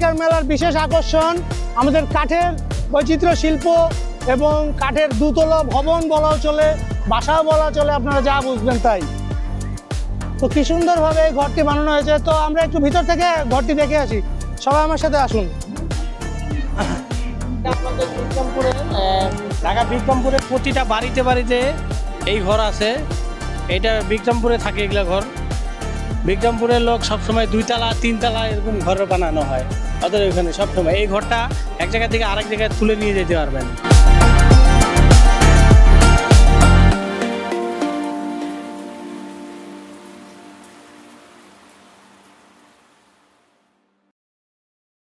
আজকের মেলার বিশেষ আকর্ষণ আমাদের কাঠের বৈচিত্র্য শিল্প এবং কাঠের দুতলা ভবন বলাও চলে, বাসাও বলা চলে, আপনারা যা বুঝবেন তাই। তো কি সুন্দরভাবে এই ঘরটি বানানো হয়েছে। তো আমরা একটু ভিতর থেকে ঘরটি দেখে আসি, সবাই আমার সাথে আসুন। আপনাদের ঢাকা বিক্রমপুরের প্রতিটা বাড়িতে বাড়িতে এই ঘর আছে। এটা বিক্রমপুরে থাকে এগুলা ঘর। বিক্রমপুরের লোক সবসময় 2 তলা 3 তলা এরকম ঘর বানানো হয়। ওদের ওইখানে সবসময় এই ঘরটা এক জায়গা থেকে আরেক জায়গায় তুলে নিয়ে যেতে পারবেন।